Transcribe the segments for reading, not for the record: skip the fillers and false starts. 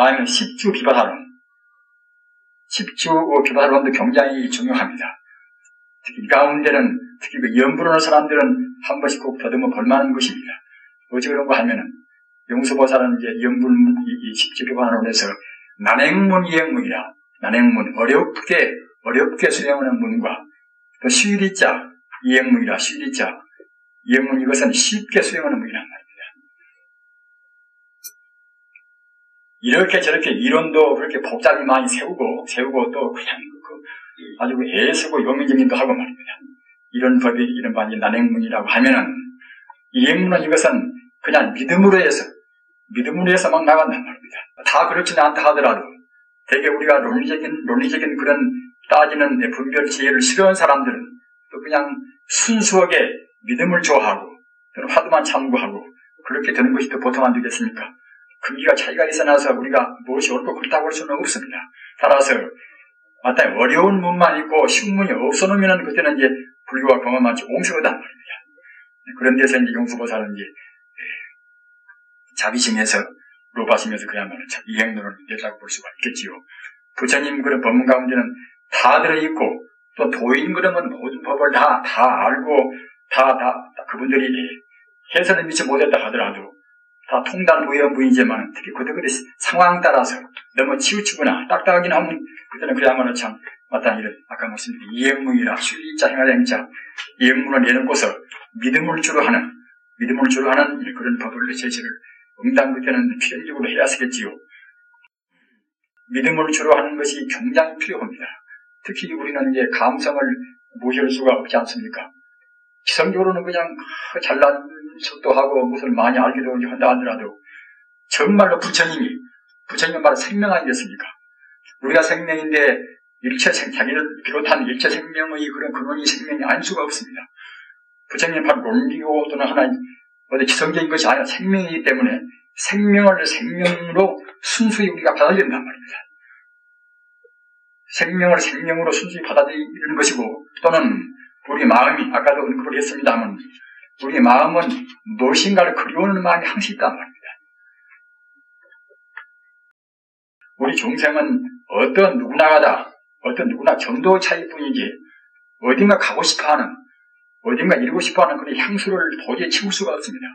다음에 10주 비바사론. 10주 비바사론도 굉장히 중요합니다. 특히 이 가운데는, 특히 그 염불하는 사람들은 한 번씩 꼭 더듬어 볼만한 것입니다. 어찌 그런가 하면은, 용수보살은 이제 염불, 이 10주 비바사론에서 난행문 이행문이라, 난행문, 어렵게 수행하는 문과, 또 쉬리자, 이행문이라, 쉬리자, 이행문 이것은 쉽게 수행하는 문이란 말입니다. 이렇게 저렇게 이론도 그렇게 복잡히 많이 세우고 또 그냥 아주 애쓰고 요민정진도 하고 말입니다. 이런 법이, 이런 반이 난행문이라고 하면은, 이행문은 이것은 그냥 믿음으로 해서 막 나간단 말입니다. 다 그렇지는 않다 하더라도, 되게 우리가 논리적인 그런 따지는 분별 지혜를 싫어하는 사람들은 또 그냥 순수하게 믿음을 좋아하고, 또는 화두만 참고하고, 그렇게 되는 것이 더 보통 안 되겠습니까? 금기가 차이가 있어나서 우리가 무엇이 옳고 그렇다고 할 수는 없습니다. 따라서 마땅히 어려운 문만 있고 쉬운 문이 없어놓으면 그때는 이제 불교가 경험하지 옹색하단 말입니다. 그런 데서 이제 용수보살은 이제 자비심에서 로바심에서 그야말로 이행론을 냈다고 볼 수가 있겠지요. 부처님 그런 법문 가운데는 다 들어있고, 또 도인 그러면 모든 법을 다 알고 그분들이 해설을 미처 못했다 하더라도 다 통달무연무이지만 특히 그들의 상황 따라서 너무 치우치거나 딱딱하긴 하면 그때는 그야말로 참 마땅히 이런 아까 말씀드린 이행문이라 쉬리자 행하행자 이행문을 내놓고서 믿음을 주로 하는 그런 법을 제시를 응당 그때는 필연적으로 해야 쓰겠지요. 믿음을 주로 하는 것이 굉장히 필요합니다. 특히 우리는 이제 감성을 무시할 수가 없지 않습니까? 기성적으로는 그냥 잘난 척도 하고 무엇을 많이 알기도 한다 하더라도 정말로 부처님은 바로 생명 아니겠습니까? 우리가 생명인데 자기를 비롯한 일체 생명의 그런 근원이 생명이 아닐 수가 없습니다. 부처님은 바로 논리고 또는 하나 어디 기성적인 것이 아니라 생명이기 때문에 생명을 생명으로 순수히 우리가 받아들인단 말입니다. 생명을 생명으로 순수히 받아들이는 것이고, 또는 우리 마음이 아까도 언급을 했습니다만 우리 마음은 무엇인가를 그리워하는 마음이 항상 있단 말입니다. 우리 중생은 어떤 누구나 정도의 차이뿐이지 어딘가 가고 싶어하는, 어딘가 이루고 싶어하는 그런 향수를 도저히 채울 수가 없습니다.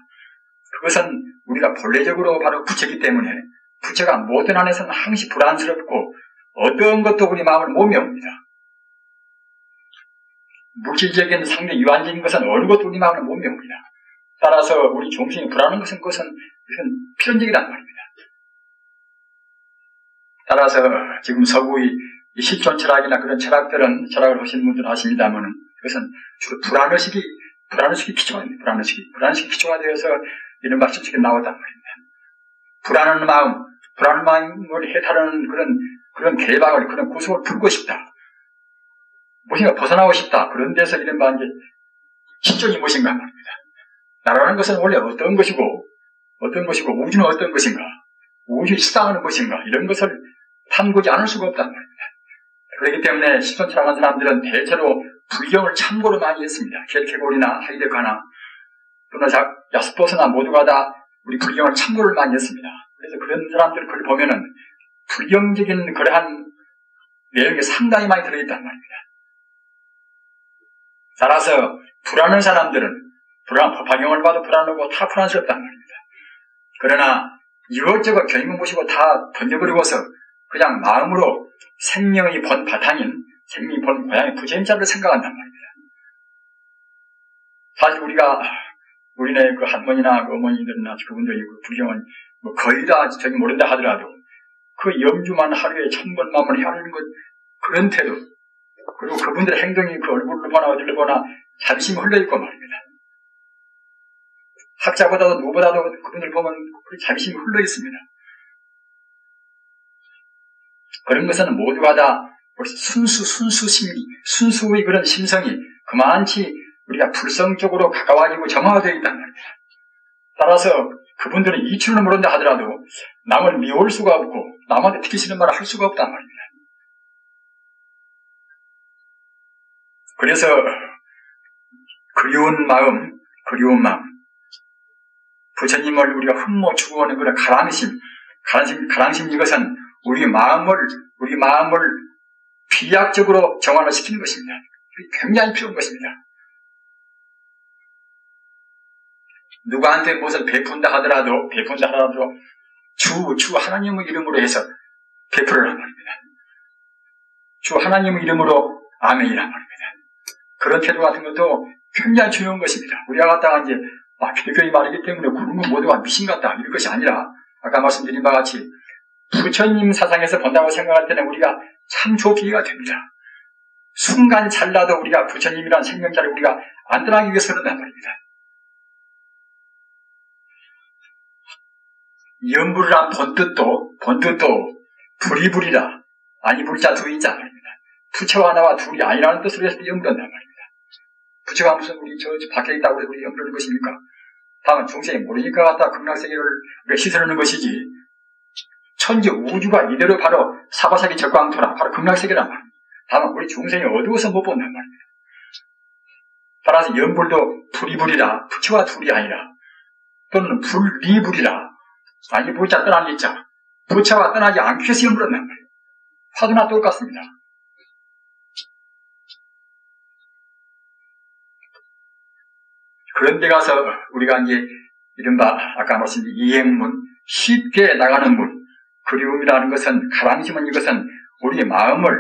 그것은 우리가 본래적으로 바로 부처이기 때문에 부처가 모든 안에서는 항시 불안스럽고 어떤 것도 우리 마음을 못 메웁니다. 물질적인 상대 유한적인 것은 어느 것도 우리 마음을 못 메웁니다. 따라서 우리 중생이 불안한 것은 그것은 필연적이란 말입니다. 따라서 지금 서구의 실존 철학이나 그런 철학을 하시는 분들은 아십니다만 그것은 주로 불안의식이 기초입니다. 불안의식이 기초가 되어서 이런 말씀책에 나왔단 말입니다. 불안한 마음을 해탈하는 그런 개박을, 그런 구속을 풀고 싶다. 무엇인가 벗어나고 싶다. 그런 데서 이런 이제 실존이 무엇인가 말입니다. 나라는 것은 원래 어떤 것이고, 우주는 어떤 것인가, 우주에 시당하는 것인가, 이런 것을 탐구지 않을 수가 없단 말입니다. 그렇기 때문에 실존 철학하는 사람들은 대체로 불경을 참고로 많이 했습니다. 켈케골이나 하이데거나 또는 야스포스나 모두가 다 우리 불경을 참고를 많이 했습니다. 그래서 그런 사람들 그걸 보면은 불경적인 그러한 내용이 상당히 많이 들어있단 말입니다. 따라서 불안한 사람들은 법화경을 봐도 불안하고 다 불안스럽단 말입니다. 그러나 이것저것 경영 보시고 다 던져버리고서 그냥 마음으로 생명의 본 바탕인, 생명의 본 고향의 부처님자를 생각한단 말입니다. 사실 우리네 그 할머니나 그 어머니들이나 그분들이 그 불경은 거의 다 저기 모른다 하더라도 그 염주만 하루에 1000번만을 해야 하는 것, 그런 태도, 그리고 그분들의 행동이 그 얼굴로 보나 어디로 보나 자비심이 흘러있고 말입니다. 학자보다도 누구보다도 그분들 보면 그 자비심이 흘러있습니다. 그런 것은 모두가 다 순수의 그런 심성이 그만치 우리가 불성적으로 가까워지고 정화되어 있단 말입니다. 따라서 그분들은 이치를 모른다 하더라도 남을 미워할 수가 없고 남한테 듣기 싫은 말을 할 수가 없단 말입니다. 그래서 그리운 마음, 부처님을 우리가 흠모 추구하는 그런 가랑심, 가랑심 이것은 우리 마음을 비약적으로 정화를 시키는 것입니다. 굉장히 필요한 것입니다. 누구한테 무엇을 베푼다 하더라도 주 하나님의 이름으로 해서 베풀으란 말입니다. 주 하나님의 이름으로 아멘이란 말입니다. 그런 태도 같은 것도 굉장히 중요한 것입니다. 우리가 갖다가 이제 기독교의 말이기 때문에 그런 건 모두가 미신 같다 이런 것이 아니라 아까 말씀드린 바와 같이 부처님 사상에서 본다고 생각할 때는 우리가 참 좋기가 됩니다. 순간 찰나도 우리가 부처님이라는 생명자를 우리가 안 떠나기 위해서 그런단 말입니다. 염불이란 본뜻도 불이불이라 아니 불자 두이자 말입니다. 부처가 하나와 둘이 아니라는 뜻으로 해서 염불한단 말입니다. 부처가 무슨 우리 저 밖에 있다고 해서 우리 염불하는 것입니까? 다만 중생이 모르니까 갖다 극락세계를 시설하는 것이지 천지 우주가 이대로 바로 사바사기 적광토라 바로 극락세계란 말입니다. 다만 우리 중생이 어두워서 못 본단 말입니다. 따라서 염불도 불이불이라 부처와 둘이 아니라 또는 불리불이라 아니 불자 떠나는 자 부처가 떠나지 않기 위해서 염불한단 말이에요. 화두나 똑같습니다. 그런 데 가서 우리가 이제 이른바 아까 말씀드린 이행문 쉽게 나가는 문 그리움이라는 것은 가랑심은 이것은 우리의 마음을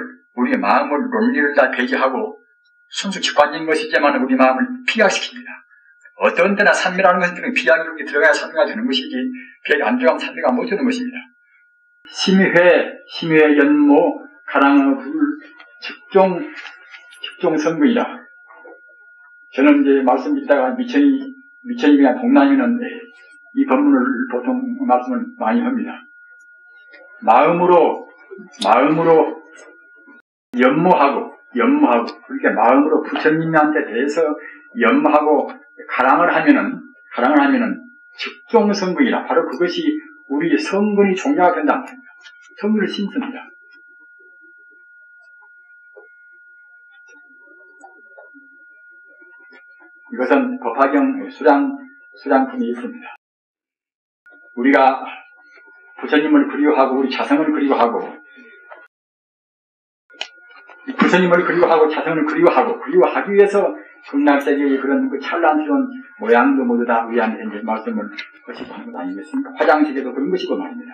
논리를 다 배제하고 순수 직관적인 것이지만 우리 마음을 피약시킵니다. 어떤 때나 산미라는 것은 비약이 이렇게 들어가야 산미가 되는 것이지 비약이 안 들어가면 산미가 못 되는 것입니다. 심회 연모 가랑의 불 직종 선거이라. 저는 이제 말씀드리다가 미천이나 동남이는 이 법문을 보통 말씀을 많이 합니다. 마음으로 연모하고 그렇게 마음으로 부처님한테 대해서 연모하고 가랑을 하면은 직종성근이라 바로 그것이 우리 성근이 종자가 된다는 겁니다. 성근을 심습니다. 이것은 법화경 수량품이 있습니다. 우리가 부처님을 그리워하고 우리 자성을 그리워하고 부처님을 그리워하고 자성을 그리워하기 위해서 극락세계의 그런 그 찬란스러운 모양도 모두 다 우리한테 이제 말씀을 하시고 하는 것 아니겠습니까? 화장실에도 그런 것이고 말입니다.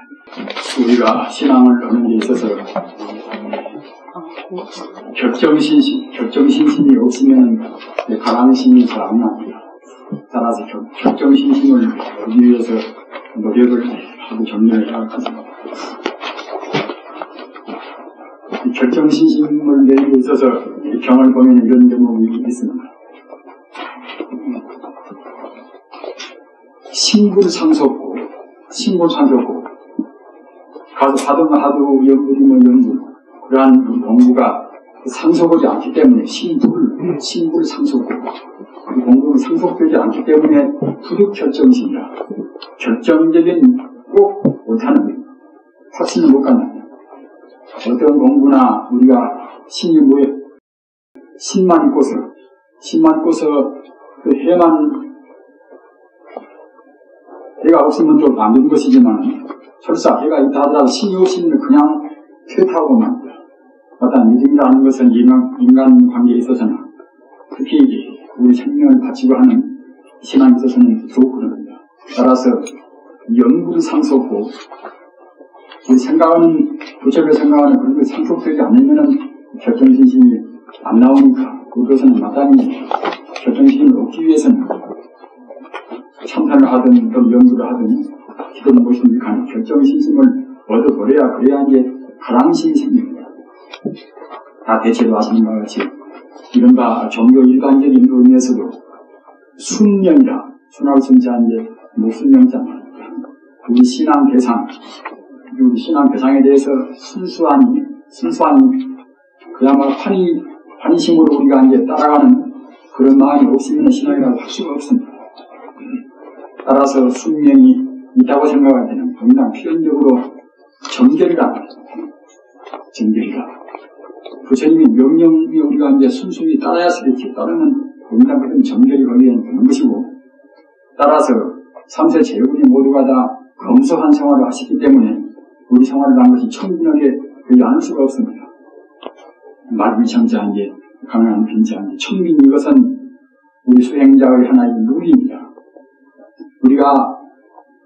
우리가 신앙을 하는 데 있어서 격정신심이 없으면 가랑심이 잘 안 납니다. 따라서 격정신심을 하기 위해서 노력을 하고 정리를 해야 하겠습니다. 결정신심을 내리고 있어서 경을 보면 이런 대목이 있습니다. 신불상속고 가서 하도 연불이면 그러한 공부가 상속하지 않기 때문에 신불상속고 그 공부가 상속되지 않기 때문에 부득결정신이라 결정적인 꼭 못하는 확신을 못 갖는 어떤 공부나 우리가 신이 뭐에 신만 있고서 그 해가 없으면 좀 안 되는 것이지만 설사 해가 있다 하더라도 신이 없으면 그냥 퇴타하고 맙니다. 어떤 믿음이라는 것은 인간 관계에 있어서는 특히 우리 생명을 바치고 하는 신앙에 있어서는 더욱 그럽니다. 따라서 영불상속고 부처를 생각하는 그런 게 상속되지 않으면 결정신심이 안 나오니까 그것은 마땅히 결정신심을 얻기 위해서는 참선을 하든 또 연구를 하든 기도는 무엇인지 간에 결정신심을 얻어버려야 이제 가랑심이 생깁니다. 다 대체로 하시는 것 같이 이른바 종교 일반적인 의미에서도 순명이라 순할 순자 이제 무순명자 우리 신앙 대상에 대해서 순수한 그야말로 환희심으로 우리가 이제 따라가는 그런 마음이 없으면 신앙이라고 할 수가 없습니다. 따라서 순명이 있다고 생각할 때는 분명 필연적으로 정결이라. 부처님이 명령이 우리가 이제 순순히 따라야 되겠지. 따르면 분명 그런 정결이 걸리는 그런 것이고, 따라서 삼세 제국이 모두가 다 검소한 생활을 하셨기 때문에 우리 생활을 한 것이 청진하게 되지 않을 수가 없습니다. 말미참자한 게 가난한 빈자한 게 청민 이것은 우리 수행자의 하나의 룰입니다. 우리가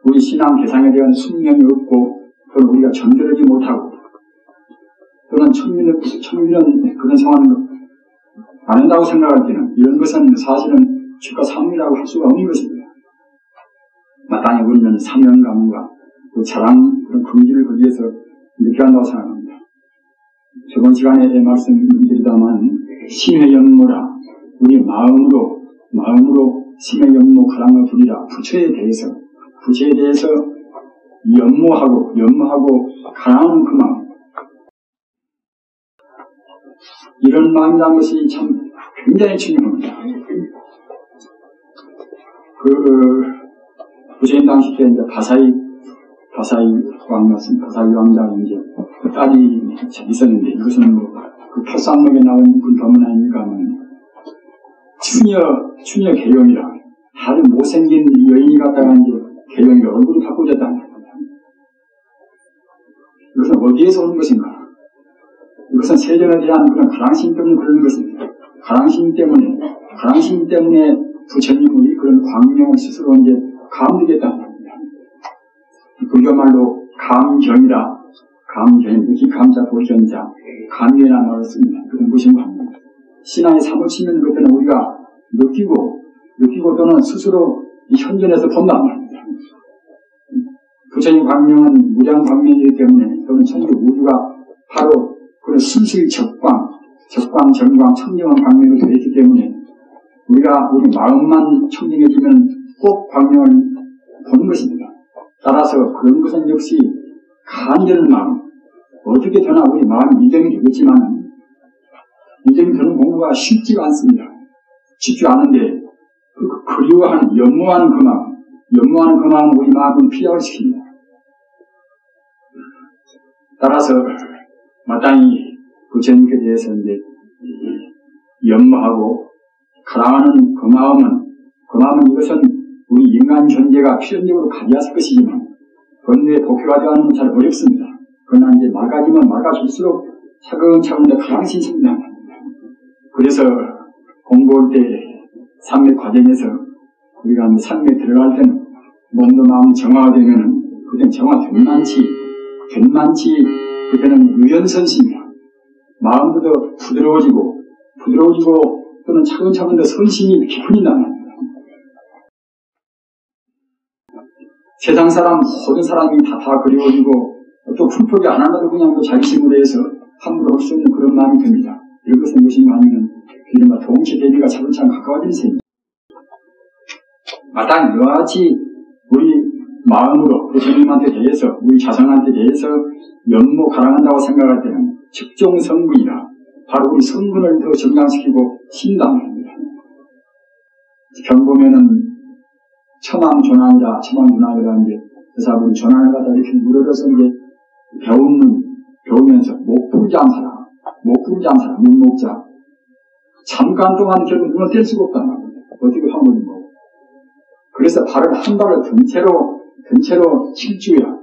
우리 신앙 대상에 대한 숙명이 없고 또는 우리가 전달하지 못하고 또는 청민은 그런 상황을 안 한다고 생각할 때는 이런 것은 사실은 주가 사명이라고 할 수가 없는 것입니다. 마땅히 우리는 사명감과 또 자랑 그런 긍지를 거기에서 느껴한다고 생각합니다. 저번 시간에 말씀드리다만 심의 연모라 우리 마음으로 심의 연모 가랑을 부리라 부처에 대해서 연모하고 가랑하는 그 마음 이런 마음이라는 것이 참 굉장히 중요합니다. 부처님 당시 때 이제 바사이 왕자가 이제 그 딸이 있었는데 이것은 그 표상록에 나온 그 법문 아닙니까? 추녀 개용이라 아주 못생긴 여인이 갖다가 이제 개용이 얼굴이 바꾸졌다는 겁니다. 이것은 어디에서 오는 것인가? 이것은 세전에 대한 그런 가랑심 때문에 그러는 것입니다. 가랑심 때문에 부처님의 그런 광명을 스스로 이제 감되겠다는 겁니다. 불교말로 감경이라, 기감자 보견자, 감경이라는 말을 씁니다. 그런 무슨 관계입니다. 신앙에 사무치는 것들은 우리가 느끼고 또는 스스로 현존해서 본단 말입니다. 부처님 광명은 무량 광명이기 때문에 또는 천지 우주가 바로 그런 순수의 적광, 정광, 청정한 광명으로 되어 있기 때문에 우리가 우리 마음만 청정해지면 꼭 광명을 보는 것입니다. 따라서 그런 것은 역시 간절한 마음, 어떻게 되나 우리 마음이 이정이 되겠지만 이정이 되는 공부가 쉽지가 않습니다. 쉽지 않은데 그리워하는, 연모하는 그 마음 우리 마음을 피력을 시킵니다. 따라서 마땅히 부처님께 대해서 이제 연모하고 가랑하는 그 마음은 이것은 우리 인간 존재가 필연적으로 가져왔을 것이지만 번뇌에 복회가 되어가는 건 잘 어렵습니다. 그러나 이제 맑아질수록 차근차근 가랑씩 생깁니다. 그래서 공부할 때 산맥 과정에서 우리가 산맥에 들어갈 때는 몸도 마음 정화가 되면은 그때는 정화 된만치 그때는 유연선심이야. 마음도 더 부드러워지고 또는 차근차근 더 선심이 깊어진다는 겁니다. 세상 사람, 모든 사람이 다 그리워지고 또 풀포기 안 하나도 그냥 또 자기 힘으로 해서 함부로 할 수 없는 그런 마음이 듭니다. 이것은 무엇인가 하면 이른바 동체 대비가 차근차근 가까워지는 셈입니다. 마땅히 이와 같이 우리 마음으로 부처님한테 대해서 우리 자성한테 대해서 연모 가랑한다고 생각할 때는 직종 성분이라 바로 우리 성분을 더 정강시키고 신당합니다. 경보면은 처망존환이라 이제 의사분이 존환을 갖다 이렇게 물어서 이제 배우면서 목풀장사라 눈목자 잠깐 동안 결국 눈을 뗄 수가 없단 말입니다. 어떻게 한번이 뭐 그래서 발을 한 발을 근체로 7주야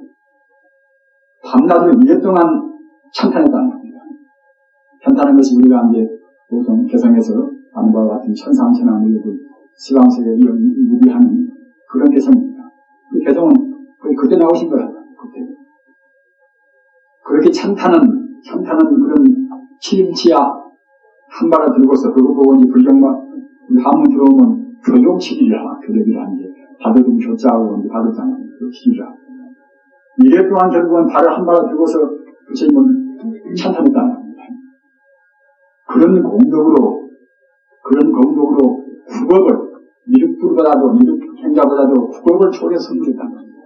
밤낮으로 2년 동안 찬탄했단 말입니다. 찬탄한 것이 우리가 이제 보통 개성에서 아는 바와 같은 천상천왕 시방세계 유비하는 그런 개성입니다. 그 개성은 거의 그때 나오신 거야. 그때. 그렇게 찬타는 그런 치림치야 한 발을 들고서 그거 보고 이제 불경만 한번 들어오면 교족치기라 이제 바둑은 교자하고 이제 바둑잖아요. 교치기라. 2년 동안 결국은 발을 한 발을 들고서 부처님을 찬탄했다는 겁니다. 그런 공덕으로 국업을 미륵행자보다도 국업을 초래 선물했다는 겁니다.